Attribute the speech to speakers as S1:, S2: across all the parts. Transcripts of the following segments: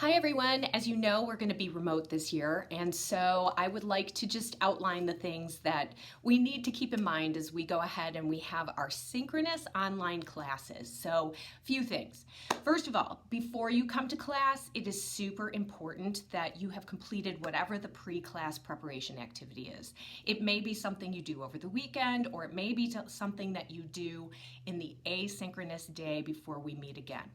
S1: Hi everyone, as you know, we're going to be remote this year, and so I would like to just outline the things that we need to keep in mind as we go ahead and we have our synchronous online classes. So, few things. First of all, before you come to class, it is super important that you have completed whatever the pre-class preparation activity is. It may be something you do over the weekend, or it may be something that you do in the asynchronous day before we meet again.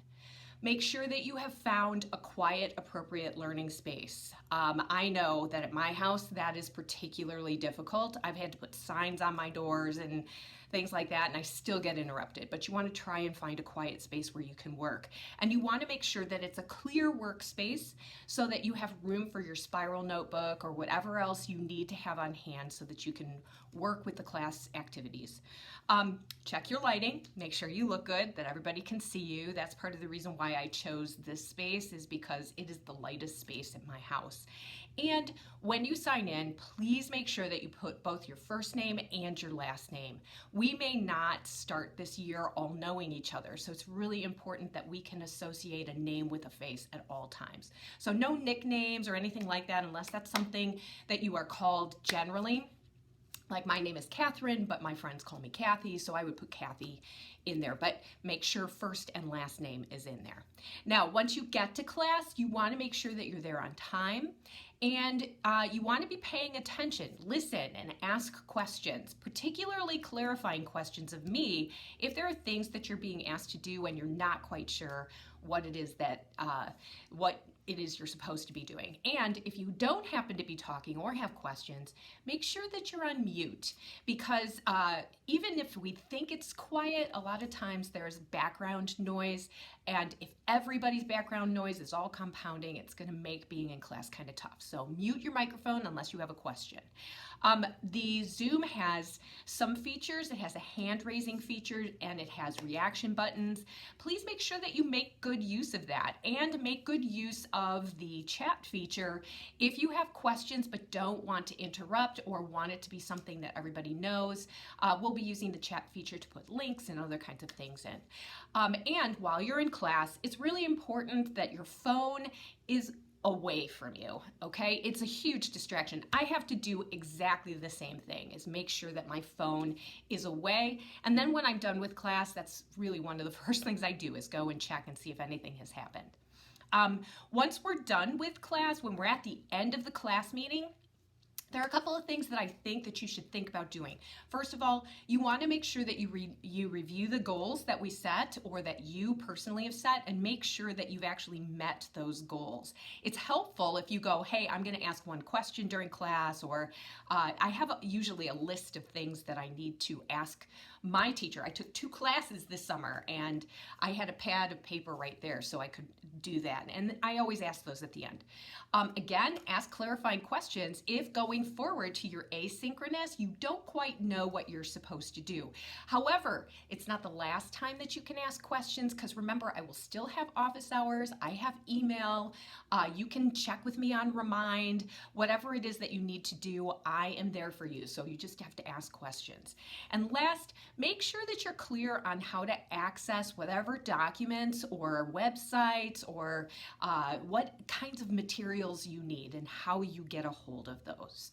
S1: Make sure that you have found a quiet, appropriate learning space. I know that at my house that is particularly difficult. I've had to put signs on my doors and things like that, and I still get interrupted. But you want to try and find a quiet space where you can work. And you want to make sure that it's a clear workspace so that you have room for your spiral notebook or whatever else you need to have on hand so that you can work with the class activities. Check your lighting, make sure you look good, that everybody can see you. That's part of the reason why I chose this space, is because it is the lightest space at my house. And when you sign in, please make sure that you put both your first name and your last name. We may not start this year all knowing each other, so it's really important that we can associate a name with a face at all times. So no nicknames or anything like that unless that's something that you are called generally. Like my name is Catherine, but my friends call me Kathy, so I would put Kathy in there, but make sure first and last name is in there. Now, once you get to class, you want to make sure that you're there on time, and you want to be paying attention, listen, and ask questions, particularly clarifying questions of me if there are things that you're being asked to do and you're not quite sure what it is that you're supposed to be doing. And if you don't happen to be talking or have questions, make sure that you're on mute, because even if we think it's quiet, a lot of times there's background noise, and if everybody's background noise is all compounding, it's going to make being in class kind of tough. So mute your microphone unless you have a question. The Zoom has some features. It has a hand-raising feature and it has reaction buttons. Please make sure that you make good use of that, and make good use of the chat feature if you have questions but don't want to interrupt or want it to be something that everybody knows. We'll be using the chat feature to put links and other kinds of things in. And while you're in class, it's really important that your phone is away from you, okay? It's a huge distraction. I have to do exactly the same thing, is make sure that my phone is away. And then when I'm done with class, that's really one of the first things I do, is go and check and see if anything has happened. Once we're done with class, when we're at the end of the class meeting, there are a couple of things that I think that you should think about doing. First of all, you want to make sure that you review the goals that we set or that you personally have set, and make sure that you've actually met those goals. It's helpful if you go, hey, I'm going to ask one question during class, or I have usually a list of things that I need to ask my teacher. I took 2 classes this summer and I had a pad of paper right there so I could do that. And I always ask those at the end. Again, ask clarifying questions if going forward to your asynchronous, you don't quite know what you're supposed to do. However, it's not the last time that you can ask questions, because remember, I will still have office hours. I have email. You can check with me on Remind. Whatever it is that you need to do, I am there for you. So you just have to ask questions. And last, make sure that you're clear on how to access whatever documents or websites or what kinds of materials you need and how you get a hold of those,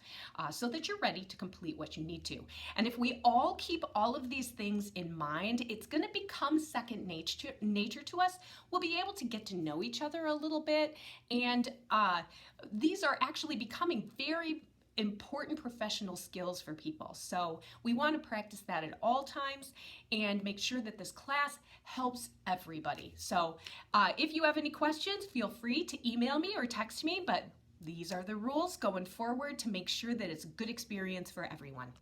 S1: so that you're ready to complete what you need to. And if we all keep all of these things in mind, it's going to become second nature to us. We'll be able to get to know each other a little bit, and these are actually becoming very important professional skills for people. So we want to practice that at all times and make sure that this class helps everybody. So if you have any questions, feel free to email me or text me, but these are the rules going forward to make sure that it's a good experience for everyone.